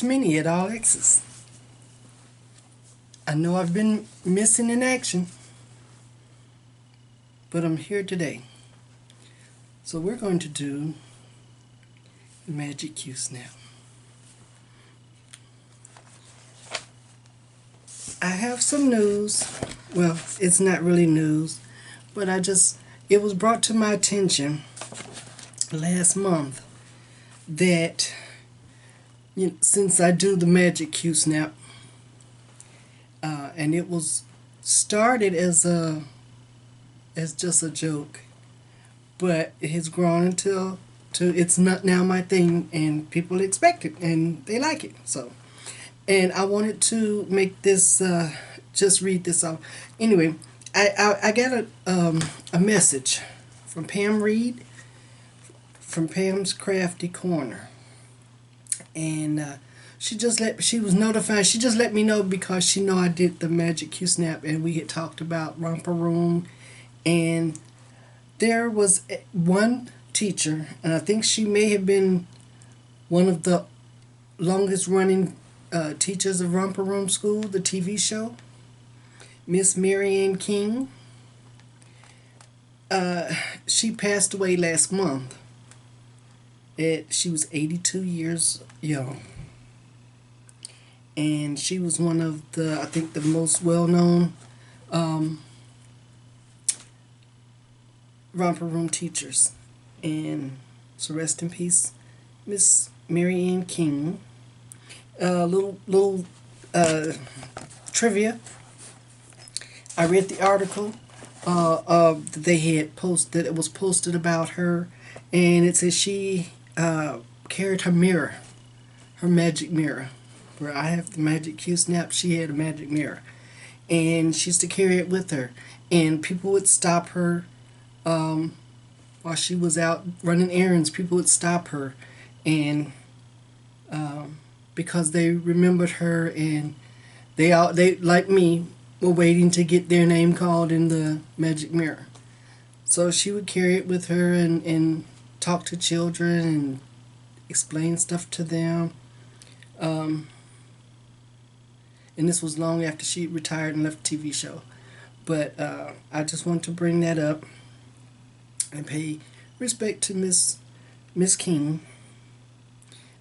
Minnie at AllXXs. I know I've been missing in action, but I'm here today. So we're going to do the Magic Q Snap. I have some news. Well, it's not really news, but it was brought to my attention last month that since I do the Magic Q Snap, and it was started as just a joke, but it has grown into it's not now my thing, and people expect it and they like it. So, and I wanted to make this just read this off. Anyway, I got a message from Pam Reed from Pam's Crafty Corner, and she was notified. She just let me know because she know I did the Magic Q Snap, and we had talked about Romper Room, and there was one teacher, and I think she may have been one of the longest running teachers of Romper Room School, the TV show, Miss Marianne King. She passed away last month. She was 82 years young. And she was one of I think the most well-known Romper Room teachers. And so rest in peace, Miss Marianne King. Little trivia. I read the article that they had posted. It was posted about her, and it says she carried her mirror, her magic mirror. Where I have the Magic Q Snap, she had a magic mirror, and she used to carry it with her, and people would stop her while she was out running errands. People would stop her, and because they remembered her, and they like me were waiting to get their name called in the magic mirror. So she would carry it with her and talk to children and explain stuff to them. And this was long after she retired and left the TV show. But I just want to bring that up and pay respect to Miss King,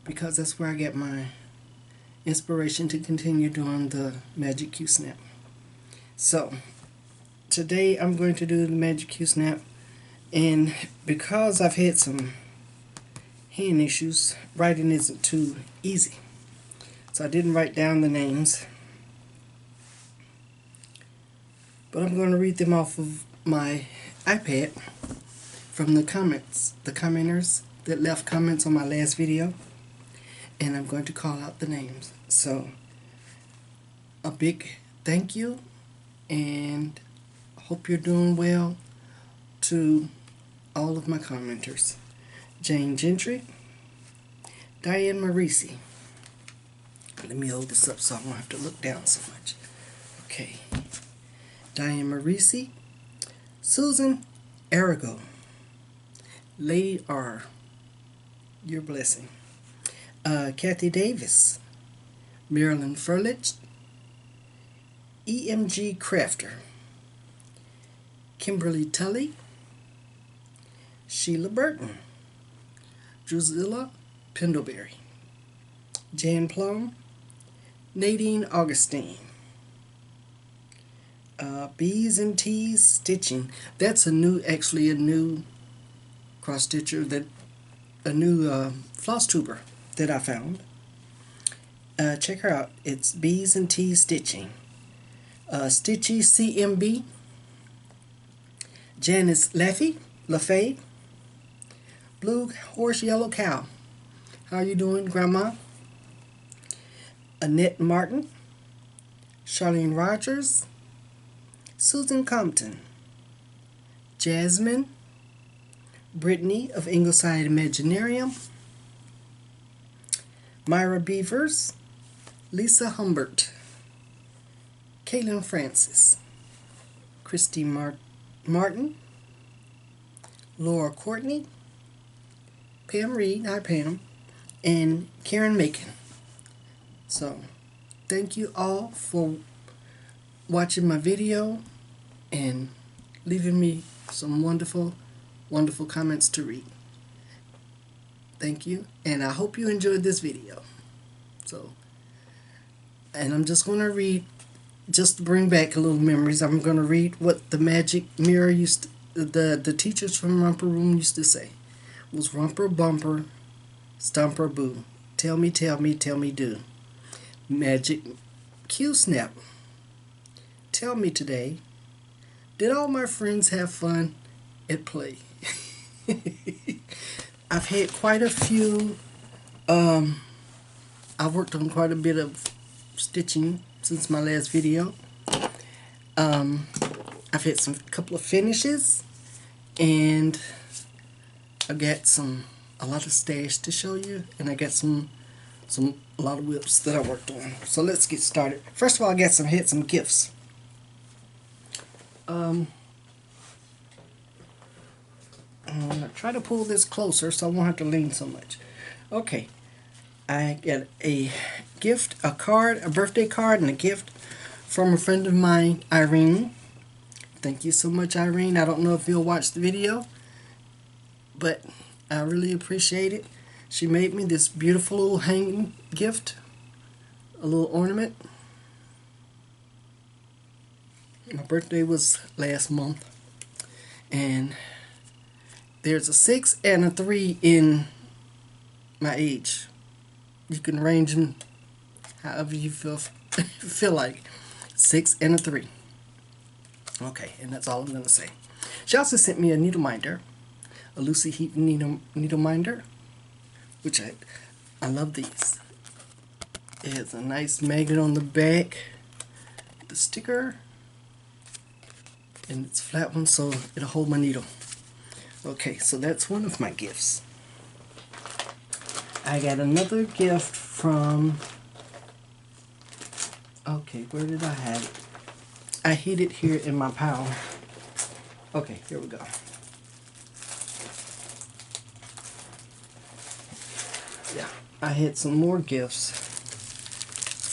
because that's where I get my inspiration to continue doing the Magic Q Snap. So today I'm going to do the Magic Q Snap, and because I've had some hand issues, writing isn't too easy. So I didn't write down the names, but I'm going to read them off of my iPad from the comments, the commenters that left comments on my last video, and I'm going to call out the names. So a big thank you, and hope you're doing well to all of my commenters. Jane Gentry, Diane Marisi. Let me hold this up so I won't have to look down so much. Okay. Diane Marisi, Susan Arago, Lady R, your blessing. Kathy Davis, Marilyn Furlich, EMG Crafter, Kimberly Tully, Sheila Burton, Drusilla Pendleberry, Jan Plum, Nadine Augustine, Bees and Tees Stitching. That's actually a new cross stitcher, a new floss tuber that I found. Check her out. It's Bees and Tees Stitching. Stitchy CMB, Janice LaFay, Blue Horse Yellow Cow. How you doing, Grandma? Annette Martin, Charlene Rogers, Susan Compton, Jasmine, Brittany of Ingleside Imaginarium, Myra Beavers, Lisa Humbert, Kaylin Francis, Christy Martin, Laura Courtney, Pam Reed, hi Pam, and Karen Macon. So, thank you all for watching my video and leaving me some wonderful, wonderful comments to read. Thank you, and I hope you enjoyed this video. So, and I'm just going to read, just to bring back a little memories, I'm going to read what the magic mirror used to, the teachers from Romper Room used to say. It was Romper Bumper, Stomper Boo, tell me, do. Magic Q Snap, tell me today, did all my friends have fun at play? I've had quite a few, I've worked on quite a bit of stitching since my last video. I've had a couple of finishes, and I got a lot of stash to show you, and I got a lot of whips that I worked on. So let's get started. First of all, I had some gifts. I'm gonna try to pull this closer so I won't have to lean so much. Okay, I got a gift, a card, a birthday card, and a gift from a friend of mine, Irene. Thank you so much, Irene. I don't know if you'll watch the video, but I really appreciate it. She made me this beautiful little hanging gift, a little ornament. My birthday was last month, and there's a 6 and a 3 in my age. You can range them however you feel like. 6 and a 3. Okay, and that's all I'm going to say. She also sent me a needle minder, a Lucy Heaton needle minder, which I love these. It has a nice magnet on the back, the sticker, and it's a flat one so it'll hold my needle. Okay, so that's one of my gifts. I got another gift from, okay, where did I have it? I hid it here in my pile. Okay, here we go. Yeah, I had some more gifts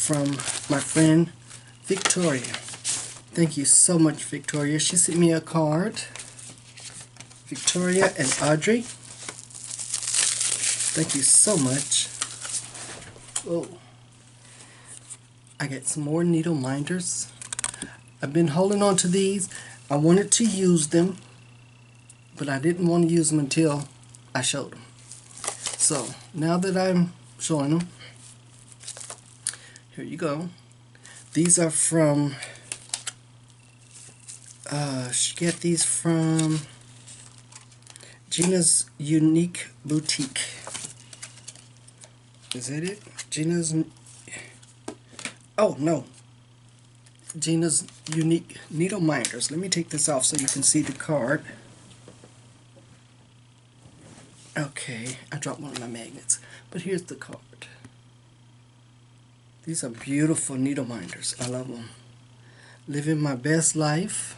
from my friend Victoria. Thank you so much, Victoria. She sent me a card. Victoria and Audrey, thank you so much. Oh, I got some more needle minders. I've been holding on to these. I wanted to use them, but I didn't want to use them until I showed them. So now that I'm showing them, here you go. These are from, she got these from Gina's Unique Boutique. Is that it? Gina's, oh no, Gina's Unique Needle Minders. Let me take this off so you can see the card. Okay, I dropped one of my magnets, but here's the card. These are beautiful needle minders. I love them. Living my best life.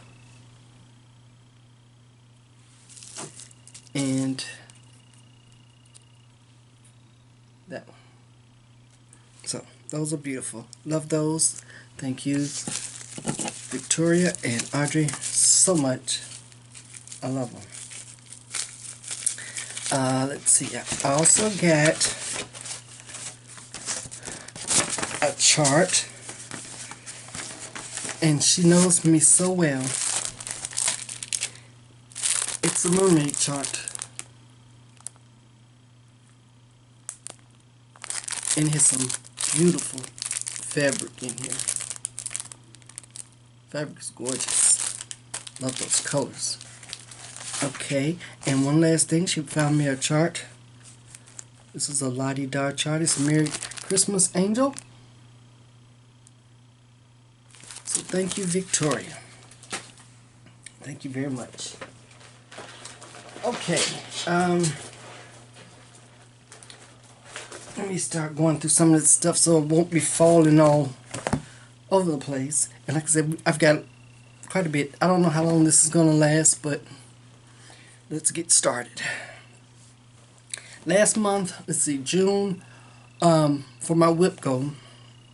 And that one. So, those are beautiful. Love those. Thank you, Victoria and Audrey, so much. I love them. Let's see. I also got a chart, and she knows me so well. It's a mermaid chart, and it has some beautiful fabric in here. Fabric is gorgeous. Love those colors. Okay, and one last thing, she found me a chart. This is a la-di-da chart. It's a Merry Christmas Angel. So thank you, Victoria. Thank you very much. Okay, let me start going through some of this stuff so it won't be falling all over the place. And like I said, I've got quite a bit. I don't know how long this is going to last, but let's get started. Last month, let's see, June, for my whip goal,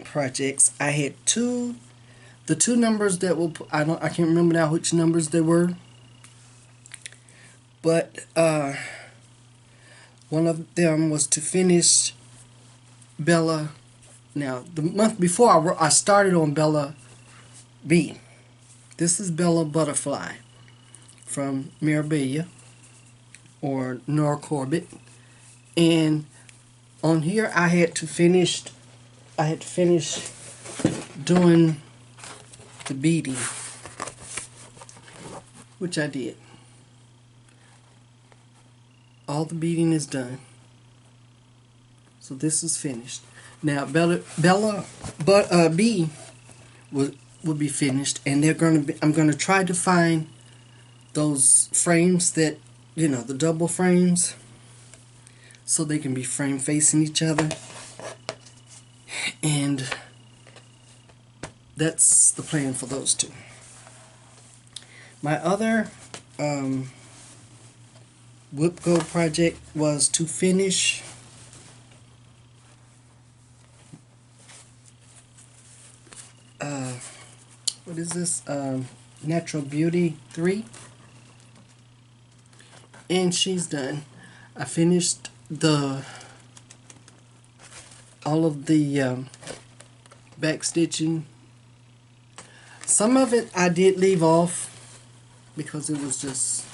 projects. I had the two numbers that will, I can't remember now which numbers they were, but one of them was to finish Bella. Now, the month before, I started on Bella B. This is Bella Butterfly from Mirabilia or Norcorbit, and on here I had to finish doing the beading, which I did. All the beading is done, so this is finished. Now Bella B will be finished, and I'm gonna try to find those frames that, you know, the double frames, so they can be frame facing each other, and that's the plan for those two. My other Whip Go project was to finish what is this? Natural Beauty 3, and she's done. I finished all of the back stitching. Some of it I did leave off because it was just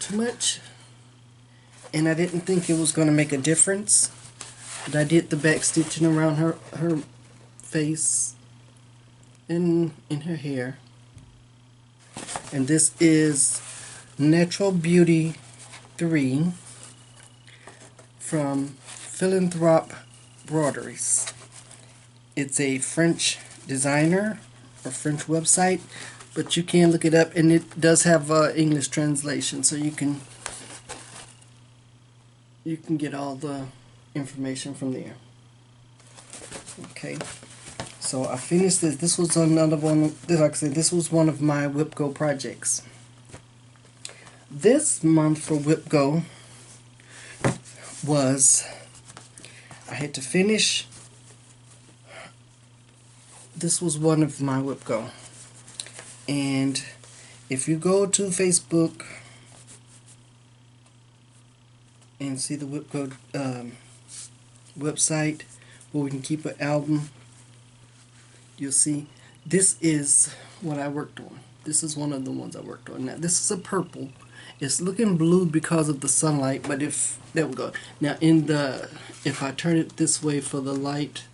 too much, and I didn't think it was going to make a difference. But I did the back stitching around her face and in her hair. And this is Natural Beauty 3 from Philanthrop Broderies. It's a French designer or French website, but you can look it up, and it does have English translation, so you can get all the information from there. Okay, so I finished this. This was another one. Like I said, this was one of my Whip Go projects. This month for Whip Go was, I had to finish. This was one of my Whip Go, and if you go to Facebook and see the Whip Go website where we can keep an album, you'll see this is what I worked on. This is one of the ones I worked on. Now this is a purple. It's looking blue because of the sunlight, but there we go. Now if I turn it this way for the light,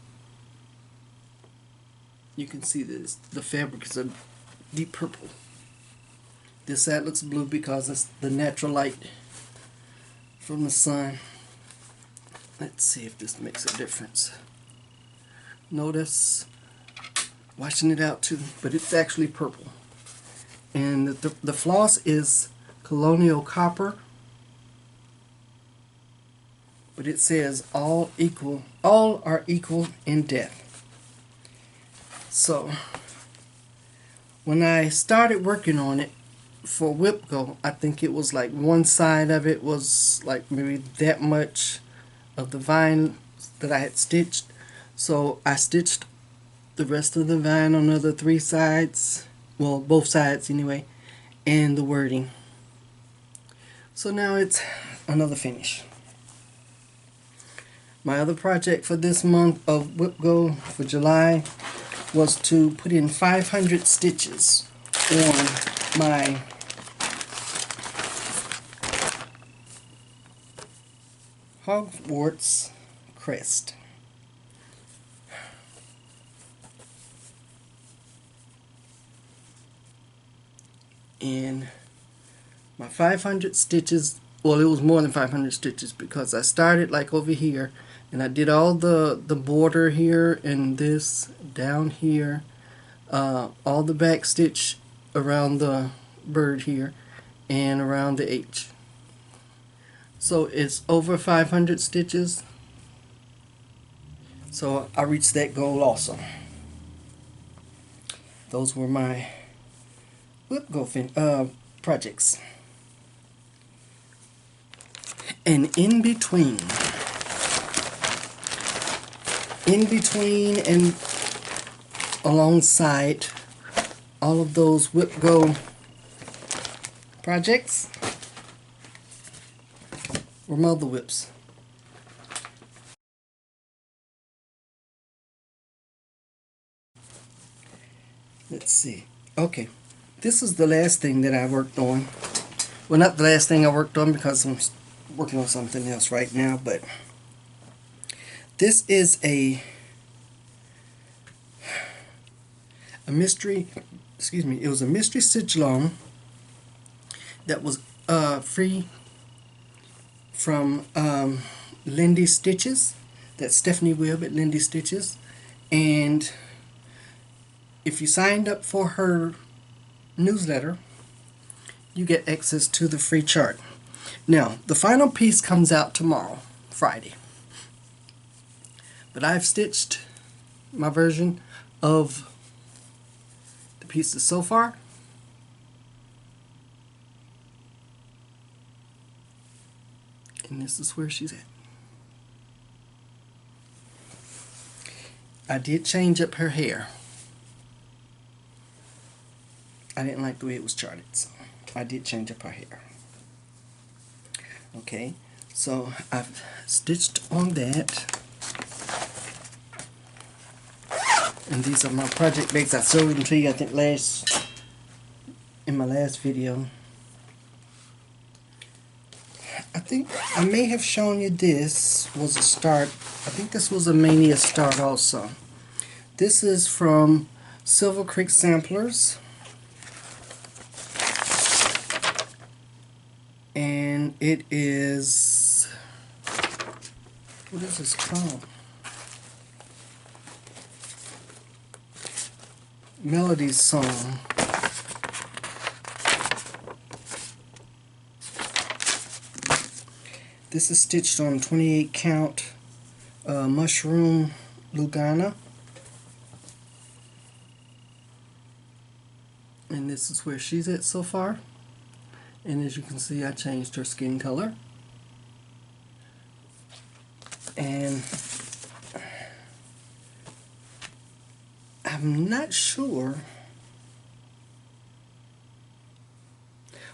you can see this. The fabric is a deep purple. This side looks blue because it's the natural light from the sun. Let's see if this makes a difference. Notice washing it out too, but it's actually purple. And the floss is Colonial Copper, but it says all are equal in depth. So when I started working on it for Whip Go, I think it was like one side of it was like maybe that much of the vine that I had stitched. So I stitched the rest of the vine on the other three sides, well, both sides anyway, and the wording. So now it's another finish. My other project for this month of Whip Go for July was to put in 500 stitches on my Hogwarts crest. And my 500 stitches, well, it was more than 500 stitches because I started like over here, and I did all the border here and this down here, all the back stitch around the bird here and around the H. So it's over 500 stitches. So I reached that goal also. Those were my Whip Go projects. And in between and alongside all of those Whip Go projects were mother whips. Let's see. Okay, this is the last thing that I worked on. Well, not the last thing I worked on because I'm working on something else right now, but this is a mystery, excuse me, it was a mystery stitch along that was free from Lindy Stitches. That's Stephanie Webb at Lindy Stitches. And if you signed up for her newsletter, you get access to the free chart. Now, the final piece comes out tomorrow, Friday. But I've stitched my version of the pieces so far. And this is where she's at. I did change up her hair. I didn't like the way it was charted, so I did change up her hair. Okay, so I've stitched on that. And these are my project bags. I showed them to you, I think, in my last video. I think I may have shown you this was a start. I think this was a Mania start also. This is from Silver Creek Samplers. And it is, what is this called? Melody Song. This is stitched on 28 count mushroom Lugana. And this is where she's at so far. And as you can see, I changed her skin color. And I'm not sure.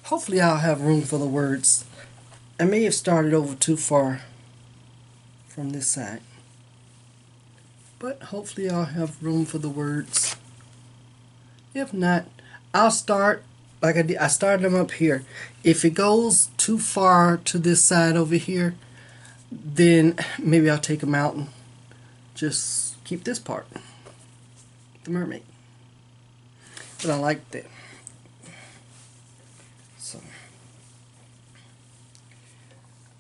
Hopefully I'll have room for the words. I may have started over too far from this side. But hopefully I'll have room for the words. If not, I'll start like I did. I started them up here. If it goes too far to this side over here, then maybe I'll take them out and just keep this part, the mermaid. But I like that. So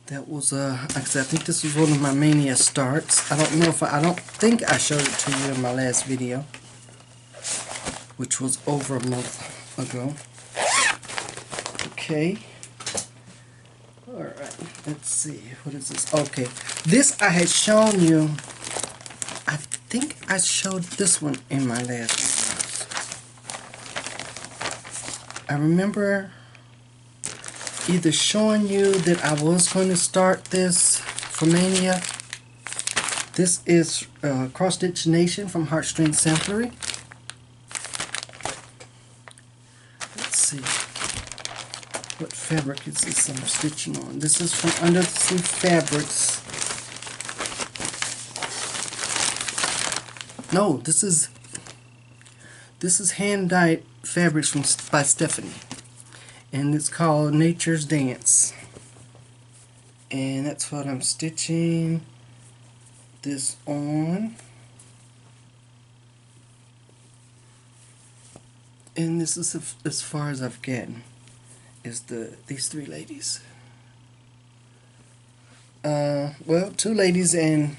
that was like I said, I think this was one of my Mania starts. I don't know if I don't think I showed it to you in my last video, which was over a month ago. Okay. Alright, let's see. What is this? Okay. This I had shown you. I think I showed this one in my last video. I remember either showing you that I was going to start this for Mania. This is Cross Stitch Nation from Heartstring Samplery. Let's see. What fabric is this I'm stitching on? This is from Under the Sea Fabrics. No, this is hand-dyed fabrics by Stephanie, and it's called Nature's Dance. And that's what I'm stitching this on. And this is as far as I've gotten. Is these three ladies. Well, two ladies and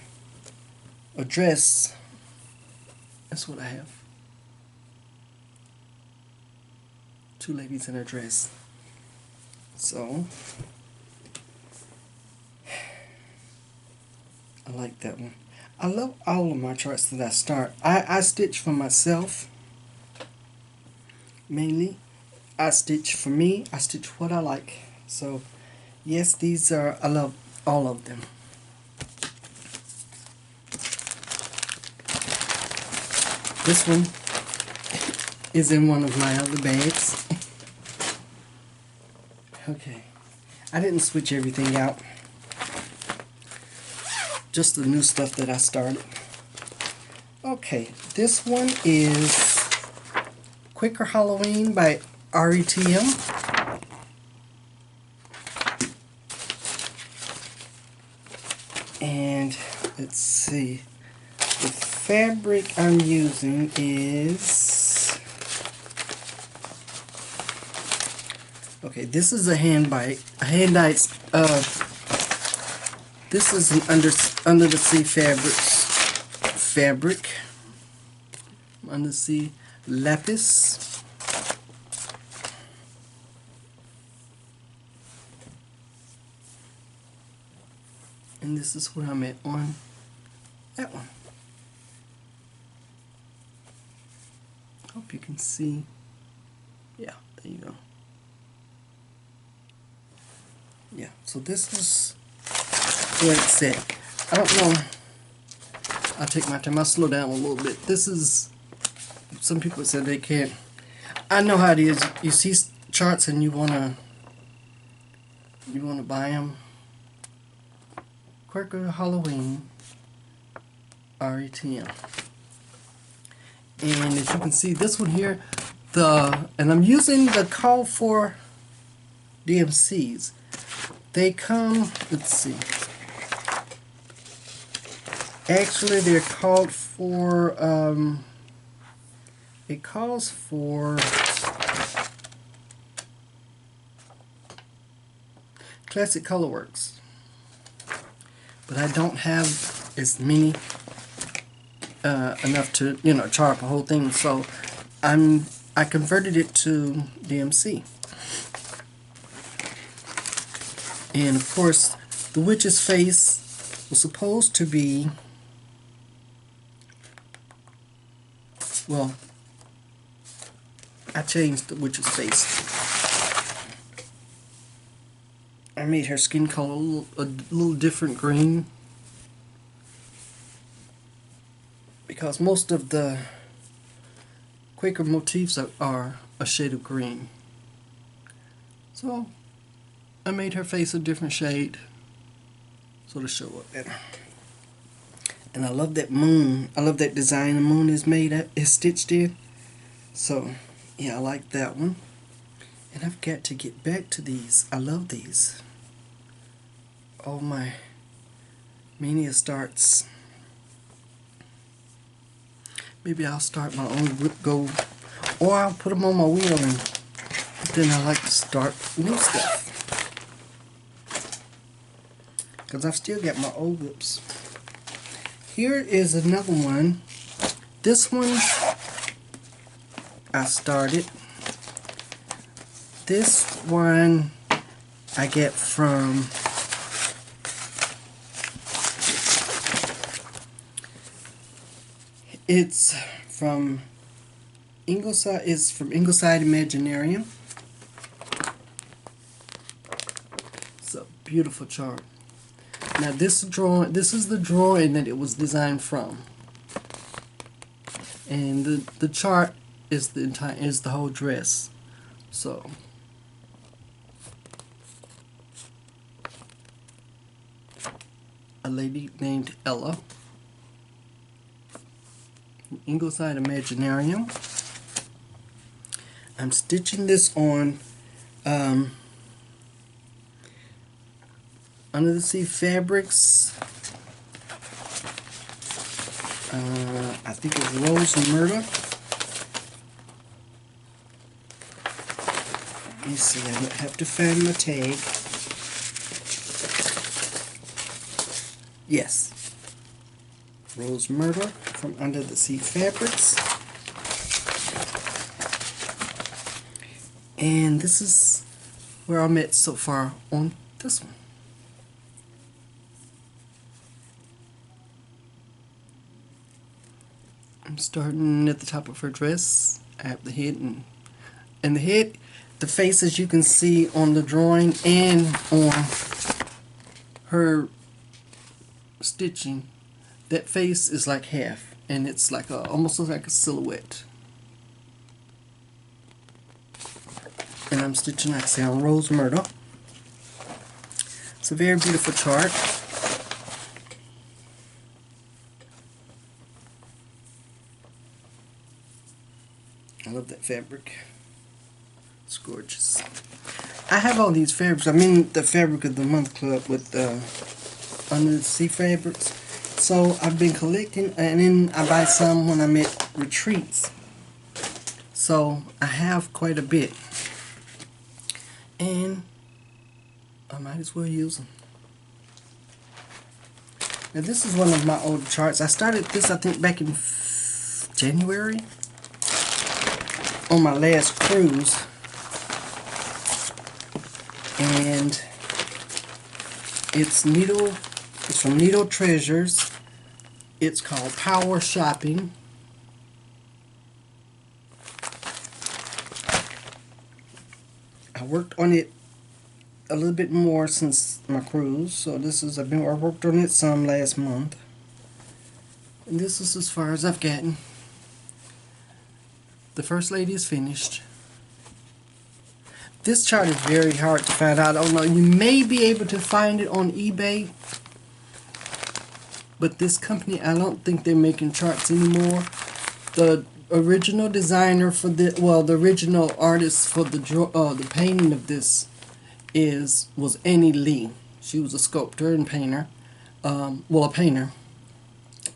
a dress. That's what I have. Two ladies in a dress. So I like that one. I love all of my charts that I start. I stitch for myself mainly. I stitch for me. I stitch what I like. So yes, these are, I love all of them. This one is in one of my other bags. Okay, I didn't switch everything out, just the new stuff that I started. Okay, this one is Quicker Halloween by RETM. And let's see, the fabric I'm using is, okay, this is a hand-dyed, this is an under the sea fabric, undersea lapis. And this is where I'm at on that one. Hope you can see. Yeah, there you go. Yeah, so this is where it's at. I don't know. I'll take my time. I'll slow down a little bit. This is, some people said they can't. I know how it is. You see charts and you wanna buy them. Quicker Halloween, RETM. And as you can see, this one here, and I'm using the call for DMCs. They come, let's see. Actually, they're called for, it calls for Classic Colorworks. But I don't have as many enough to, chart up a whole thing, so I converted it to DMC. And of course, the witch's face was supposed to be, well, I changed the witch's face. I made her skin color a little different green, because most of the Quaker motifs are a shade of green. So I made her face a different shade so to show up better. And I love that moon. I love that design the moon is stitched in. So yeah, I like that one. And I've got to get back to these. I love these. All my mania starts. Maybe I'll start my own whip gold, or I'll put them on my wheel, and then I like to start new stuff. Because I've still got my old whips. Here is another one. This one I started. This one I get from it's from Ingleside. It's from Ingleside Imaginarium. It's a beautiful chart. Now this is the drawing that it was designed from, and the chart is the whole dress. So a lady named Ella, Ingleside Imaginarium. I'm stitching this on Under the Sea Fabrics. I think it's Rose and Murder. Let me see, I have to find my tag. Yes. Rose Murder from Under the Sea Fabrics. And this is where I'm at so far on this one. I'm starting at the top of her dress. I have the head and the head, the face, as you can see on the drawing and on her stitching, that face is like half, and it's like almost looks like a silhouette. And I'm stitching, like I say, on Rose Myrtle. It's a very beautiful chart. I love that fabric. It's gorgeous. I have all these fabrics. I'm in the Fabric of the Month Club with Under the Sea Fabrics. So I've been collecting, and then I buy some when I'm at retreats. So I have quite a bit. And I might as well use them. Now this is one of my older charts. I started this, I think, back in January on my last cruise. And it's from Needle Treasures. It's called Power Shopping. I worked on it a little bit more since my cruise, so I worked on it some last month, and this is as far as I've gotten. The First Lady is finished. This chart is very hard to find. I don't know. You may be able to find it on eBay, but this company, I don't think they're making charts anymore. The original designer for the original artist for the painting of this was Annie Lee. She was a sculptor and painter, a painter,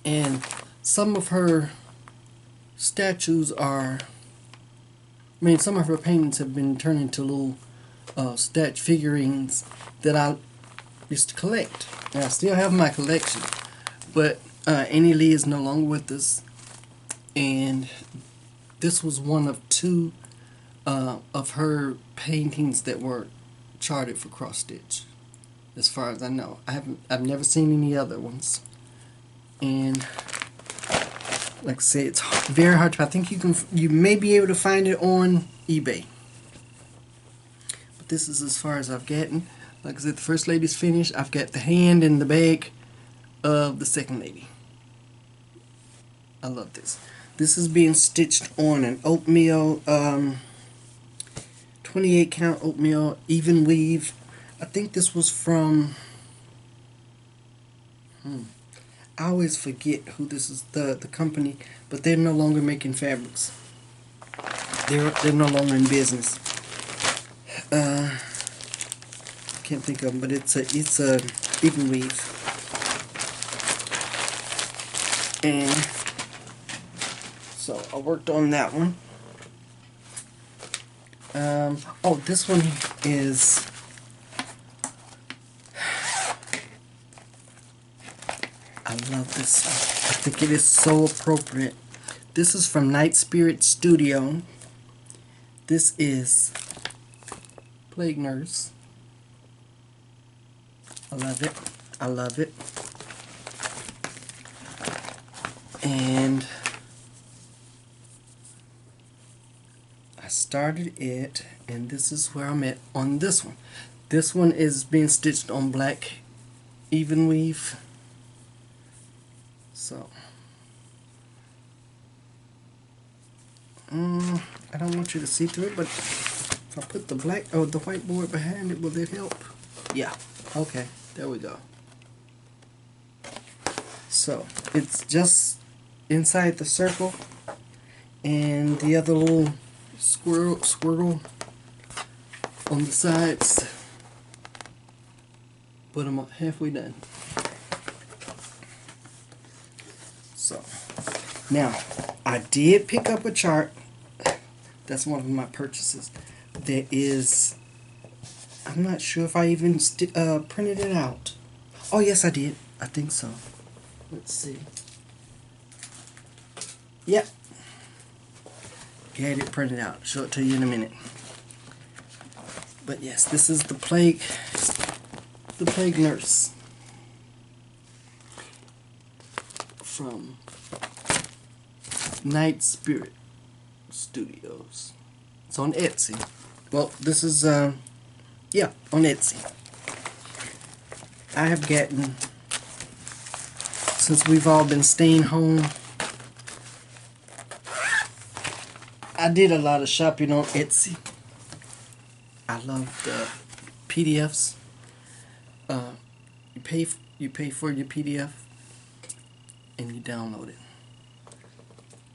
and some of her statues some of her paintings have been turned into little statue figurines that I used to collect. And I still have my collection, but Annie Lee is no longer with us, and this was one of two of her paintings that were charted for cross stitch, as far as I know. I've never seen any other ones, and like I say, it's very hard to. I think you may be able to find it on eBay, but this is as far as I've gotten. Like I said, the First Lady's finished. I've got the hand and the bag of the Second Lady. I love this. This is being stitched on an oatmeal, 28 count oatmeal even weave. I think this was from, I always forget who this is, the company, but they're no longer making fabrics. They're no longer in business. Can't think of them, but it's a even weave. And so I worked on that one. This one is, I love this. I think it is so appropriate. This is from Night Spirit Studio. This is Plague Nurse. I love it. I love it. And I started it, and this is where I'm at on this one. This one is being stitched on black even weave. So I don't want you to see through it, but if I put the whiteboard behind it, will it help? Yeah. Okay. There we go. So it's just inside the circle, and the other little squirrel on the sides, but I'm halfway done. So now I did pick up a chart. That's one of my purchases. There is, I'm not sure if I even printed it out. Oh yes, I did. I think so. Let's see. Yep. Get it printed out. Show it to you in a minute. But yes, this is the plague nurse from Night Spirit Studios. It's on Etsy. Well, this is yeah, on Etsy. I have gotten, since we've all been staying home, I did a lot of shopping on Etsy. I love the PDFs. You pay for your PDF and you download it.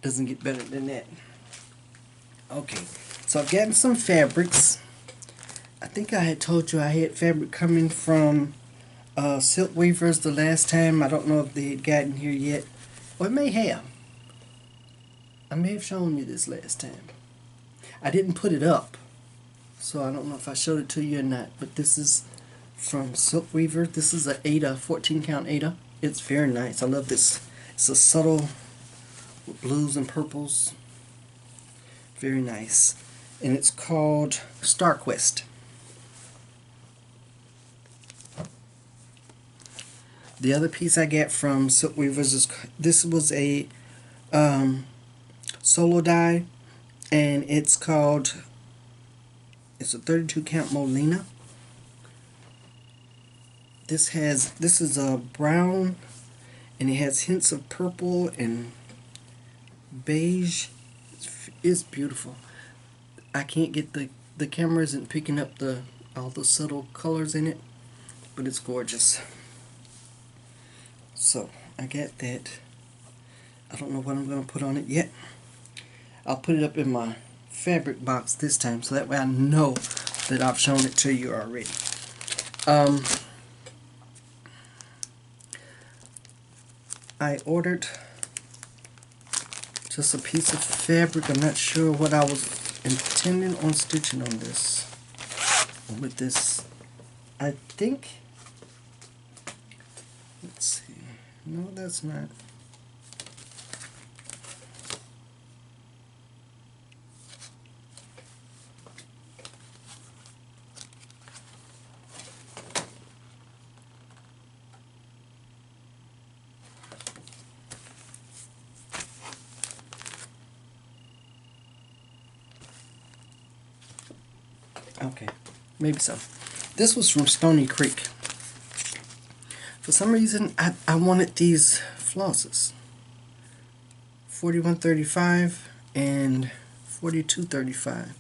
Doesn't get better than that. Okay, so I've gotten some fabrics. I think I had told you I had fabric coming from Silk Weavers the last time. I don't know if they had gotten here yet. Or it may have. I may have shown you this last time. I didn't put it up, so I don't know if I showed it to you or not. But this is from Silk Weaver. This is a Aida, 14 count Aida. It's very nice. I love this. It's a subtle with blues and purples. Very nice. And it's called Star Quest. The other piece I got from Silk Weavers is, this was a solo die, and it's a 32 count Molina. This is a brown, and it has hints of purple and beige. It's beautiful. I can't get the camera isn't picking up all the subtle colors in it, but it's gorgeous. So I got that. I don't know what I'm going to put on it yet. I'll put it up in my fabric box this time, so that way I know that I've shown it to you already. I ordered just a piece of fabric. I'm not sure what I was intending on stitching on this. With this, I think, let's see, no, that's not. Okay, maybe so. This was from Stony Creek. For some reason, I wanted these flosses. 41.35 and 42.35.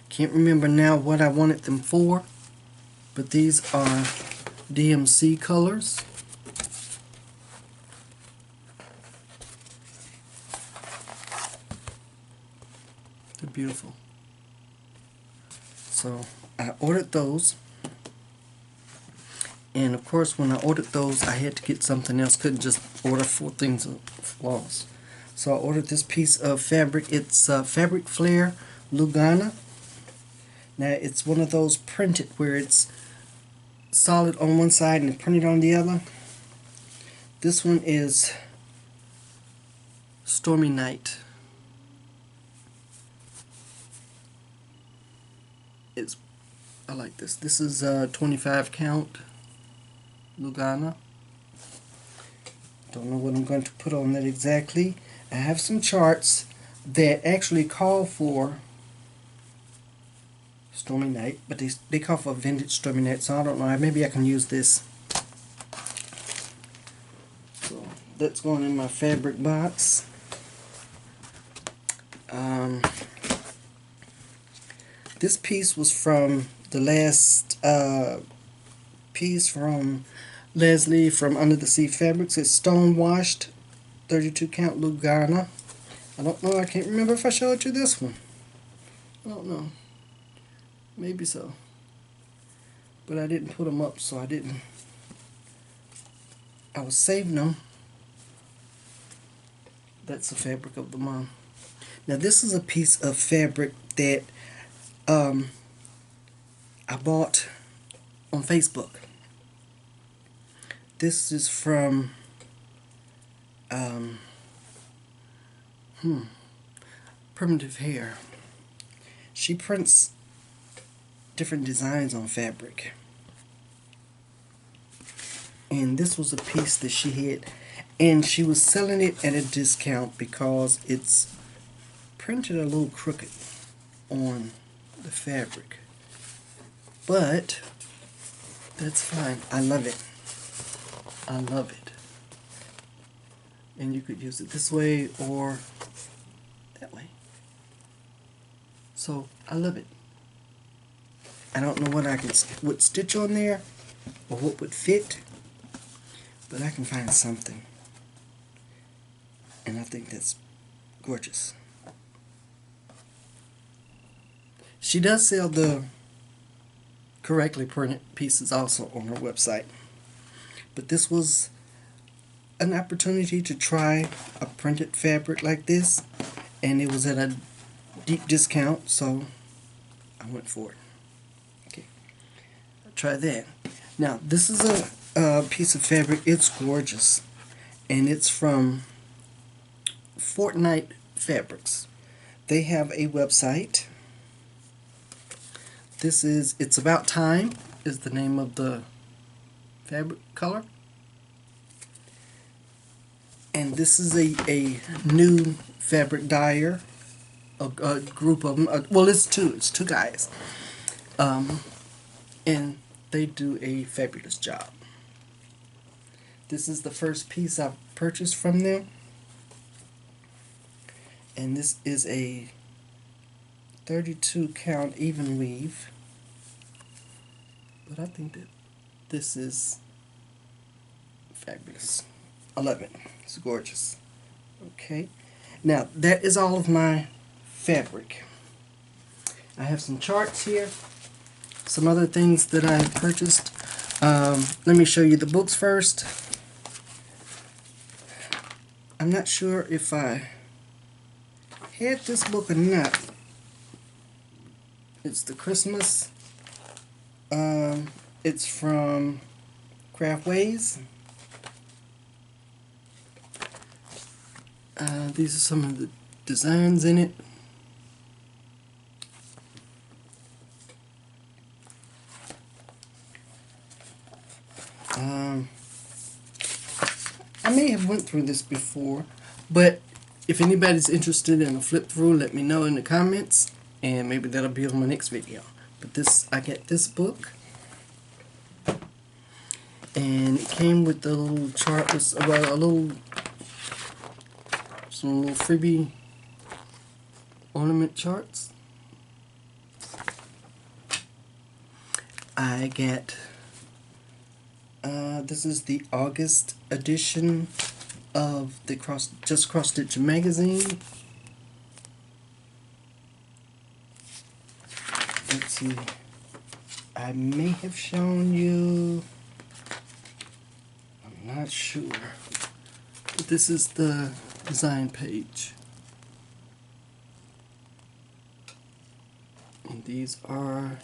Can't remember now what I wanted them for, but these are DMC colors. They're beautiful. So I ordered those, and of course when I ordered those I had to get something else. Couldn't just order 4 things of floss. So I ordered this piece of fabric. It's Fabric Flare Lugana. Now it's one of those printed where it's solid on one side and printed on the other. This one is Stormy Night. I like this. This is 25 count Lugana. Don't know what I'm going to put on that exactly. I have some charts that actually call for Stormy Night, but they call for Vintage Stormy Night, so I don't know. Maybe I can use this. So that's going in my fabric box. This piece was from the last piece from Leslie from Under the Sea Fabrics. It's stone washed 32 count Lugana. I don't know, I can't remember if I showed you this one. I don't know. Maybe so. But I didn't put them up, so I didn't. I was saving them. That's the fabric of the month. Now this is a piece of fabric that I bought on Facebook. This is from Primitive Hair. She prints different designs on fabric, and this was a piece that she had, and she was selling it at a discount because it's printed a little crooked on the fabric, but that's fine. I love it. I love it. And you could use it this way or that way. So I love it. I don't know what I would stitch on there or what would fit, but I can find something, and I think that's gorgeous. She does sell the correctly printed pieces also on her website, but this was an opportunity to try a printed fabric like this, and it was at a deep discount, so I went for it. Okay, I'll try that. Now this is a piece of fabric. It's gorgeous, and it's from Fortnite Fabrics. They have a website. This is It's About Time is the name of the fabric color. And this is a new fabric dyer, a group of them. Well, it's two guys. And they do a fabulous job. This is the first piece I've purchased from them. And this is a 32 count even weave, but I think that this is fabulous. I love it. It's gorgeous. Okay, now that is all of my fabric. I have some charts here, some other things that I purchased. Let me show you the books first. I'm not sure if I had this book or not. It's the Christmas. It's from Craftways. These are some of the designs in it. I may have went through this before, but if anybody's interested in a flip through, let me know in the comments, and maybe that'll be on my next video. But this, I get this book, and it came with the little chart, some little freebie ornament charts. I get this is the August edition of the Just Cross Stitch magazine. Let's see, I may have shown you, I'm not sure, but this is the design page, and these are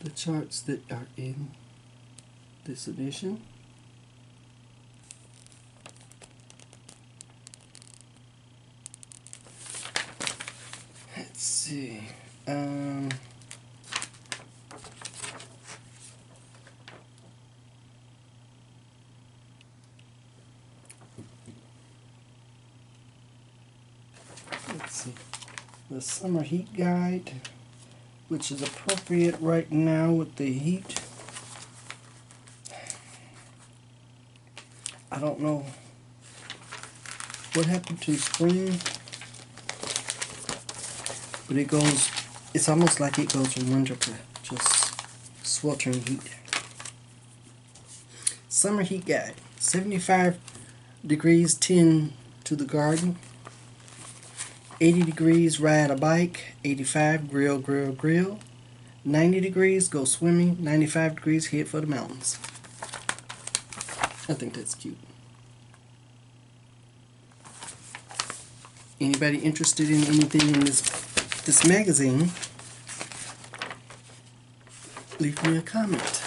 the charts that are in this edition. Let's see. Let's see. The summer heat guide, which is appropriate right now with the heat. I don't know what happened to spring, but it goes, it's almost like it goes from winter to just sweltering heat. Summer heat guide. 75 degrees, tend to the garden. 80 degrees, ride a bike. 85, grill. 90 degrees, go swimming. 95 degrees, head for the mountains. I think that's cute. Anybody interested in anything in this magazine, leave me a comment.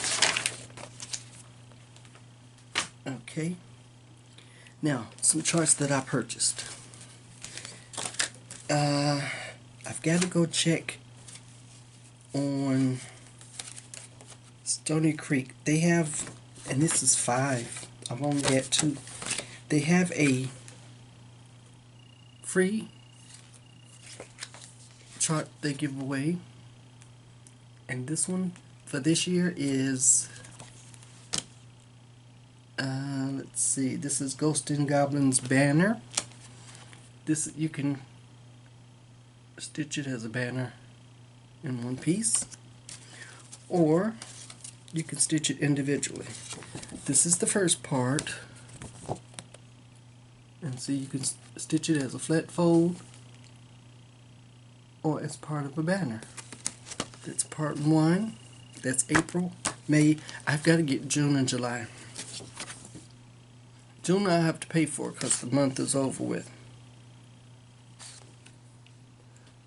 Okay. Now, some charts that I purchased. I've got to go check on Stony Creek. They have, and this is 5. I've only got 2. They have a free chart they give away, and this one for this year is let's see, this is Ghost and Goblins banner. This, you can stitch it as a banner in one piece, or you can stitch it individually. This is the first part, and see, you can stitch it as a flat fold or as part of a banner. That's part 1. That's April, May. I've got to get June and July. June I have to pay for because the month is over with.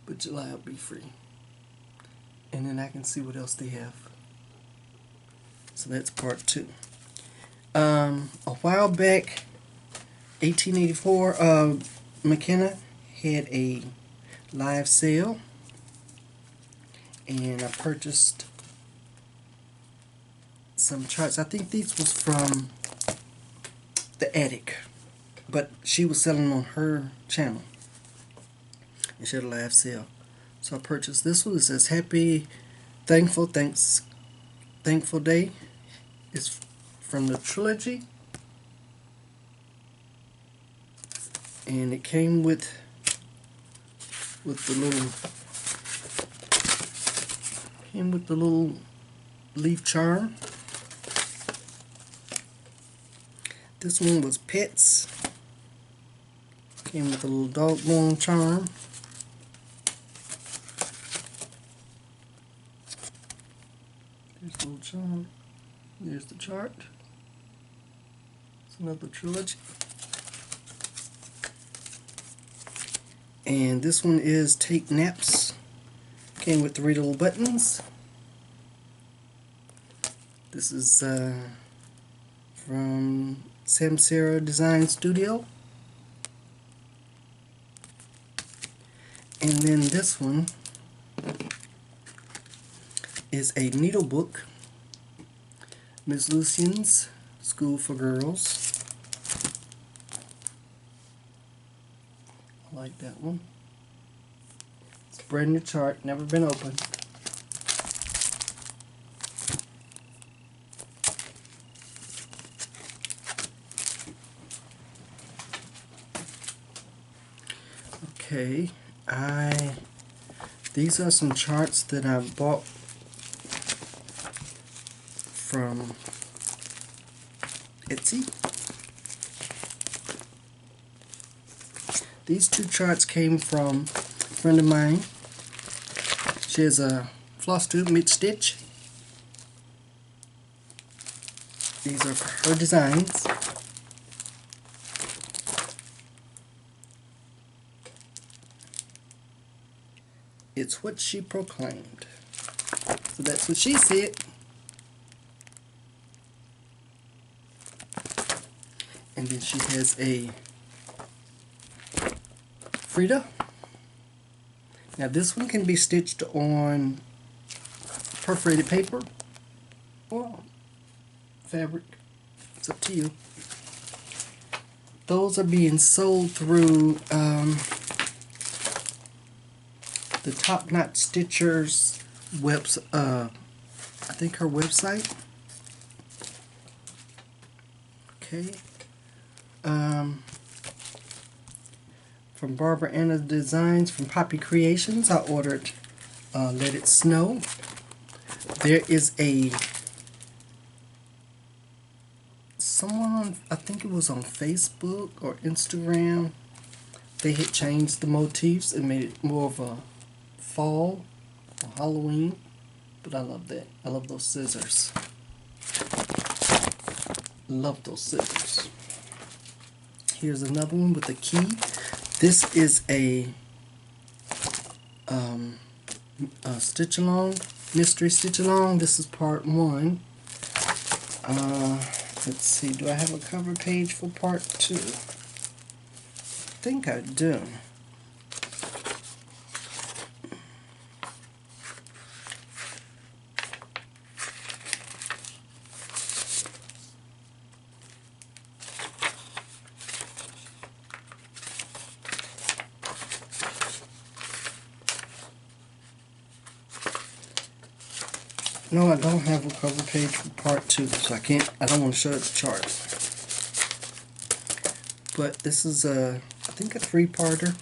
But July will be free. And then I can see what else they have. So that's part 2. A while back, 1884, McKenna had a live sale, and I purchased some charts. I think these was from the attic, but she was selling on her channel, and she had a live sale. So I purchased this one. It says Happy Thankful Day. It's from the trilogy, and it came with the little leaf charm. This one was pets. Came with a little dog bone charm. There's a little charm. There's the chart. It's another trilogy. And this one is Take Naps. Came with 3 little buttons. This is from Samsara Design Studio. And then this one is a needle book. Miss Lucian's School for Girls. I like that one. It's a brand new chart, never been opened. Okay, these are some charts that I bought from Etsy. These 2 charts came from a friend of mine. She has a floss tube mid-stitch. These are for her designs. It's what she proclaimed. So that's what she said. And then she has a Frida. Now this one can be stitched on perforated paper or fabric. It's up to you. Those are being sold through the Top Knot Stitchers I think her website. Okay. From Barbara Anna Designs from Poppy Creations, I ordered Let It Snow. There is someone on, I think it was on Facebook or Instagram, they had changed the motifs and made it more of a fall or Halloween, but I love that. I love those scissors. Love those scissors. Here's another one with a key. This is a stitch along, mystery stitch along. This is part 1. Let's see, do I have a cover page for part 2? I think I do. No, I don't have a cover page for part 2, so I don't want to show the chart. But this is I think a 3-parter.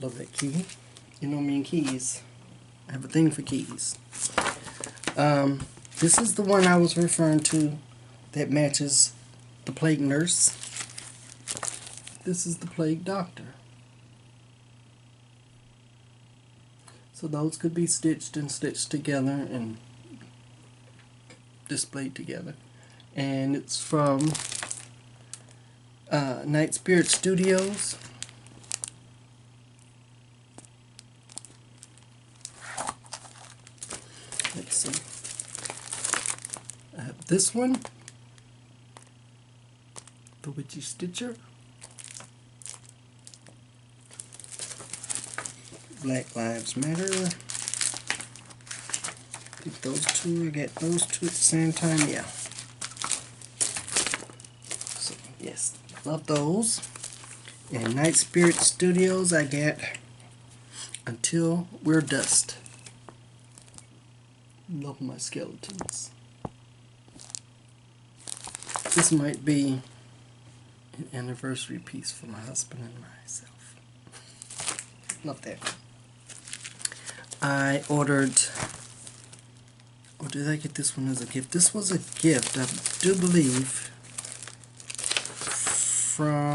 Love that key. You know me and keys. I have a thing for keys. This is the one I was referring to that matches the plague nurse. This is the plague doctor. So those could be stitched and stitched together and displayed together. And it's from Night Spirit Studios. Let's see. I have this one, the Witchy Stitcher. Black Lives Matter. I think those two, I get those two at the same time, yeah. So, yes, love those. And Night Spirit Studios, I get Until We're Dust. Love my skeletons. This might be an anniversary piece for my husband and myself. Love that. I ordered, or did I get this one as a gift? This was a gift, I do believe, from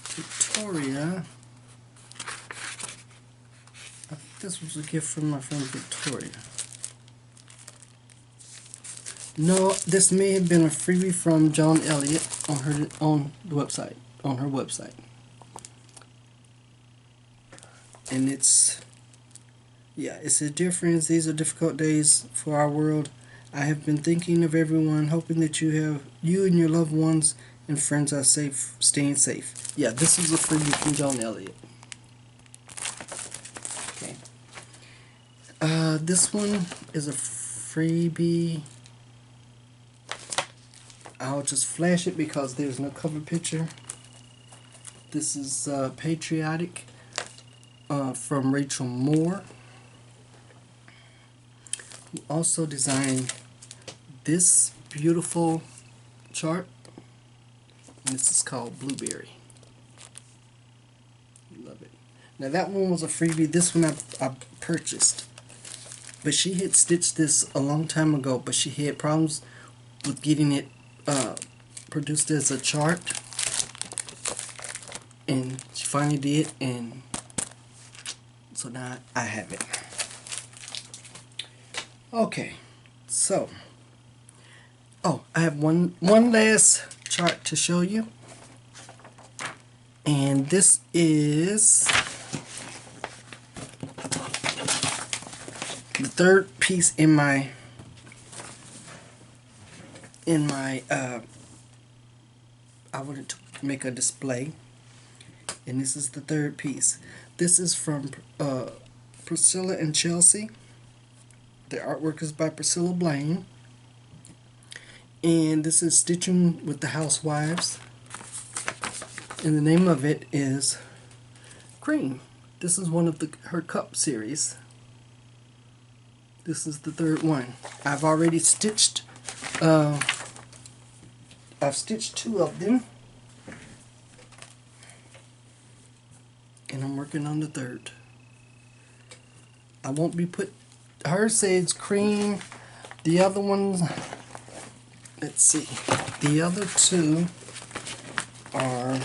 Victoria. I think this was a gift from my friend Victoria. No, this may have been a freebie from John Elliott on her website. And it's a difference. These are difficult days for our world. I have been thinking of everyone, hoping that you and your loved ones and friends are safe, staying safe. Yeah, this is a freebie from John Elliott. Okay. This one is a freebie. I'll just flash it because there's no cover picture. This is Patriotic from Rachel Moore, who also designed this beautiful chart. And this is called Blueberry. Love it. Now that one was a freebie. This one I purchased. But she had stitched this a long time ago, but she had problems with getting it produced as a chart, and she finally did, and so now I have it. Okay, so I have one last chart to show you, and this is the third piece in my I wanted to make a display, and this is the third piece. This is from Priscilla and Chelsea. The artwork is by Priscilla Blaine, and this is Stitching with the Housewives, and the name of it is Cream. This is one of her cup series. This is the third one. I've already stitched I've stitched two of them, and I'm working on the third. I won't be hers says Cream. The other ones, let's see, the other two are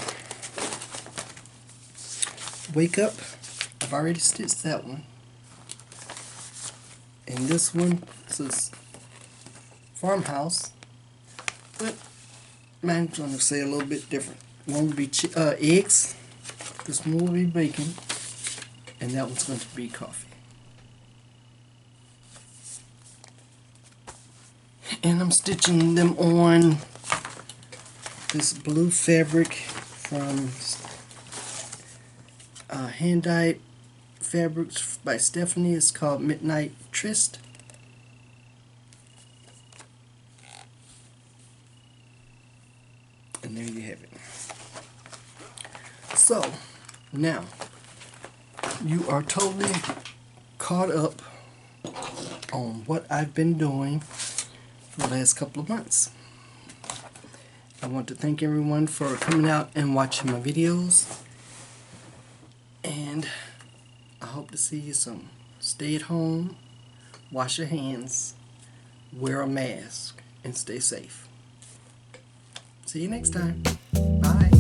Wake Up. I've already stitched that one. And this one says Farmhouse, but mine's going to say a little bit different. One will be eggs, this one will be bacon, and that one's going to be coffee. And I'm stitching them on this blue fabric from Hand-Dyed Fabrics by Stephanie. It's called Midnight Tryst. And there you have it. So, now, you are totally caught up on what I've been doing for the last couple of months. I want to thank everyone for coming out and watching my videos. And I hope to see you soon. Stay at home, wash your hands, wear a mask, and stay safe. See you next time. Bye.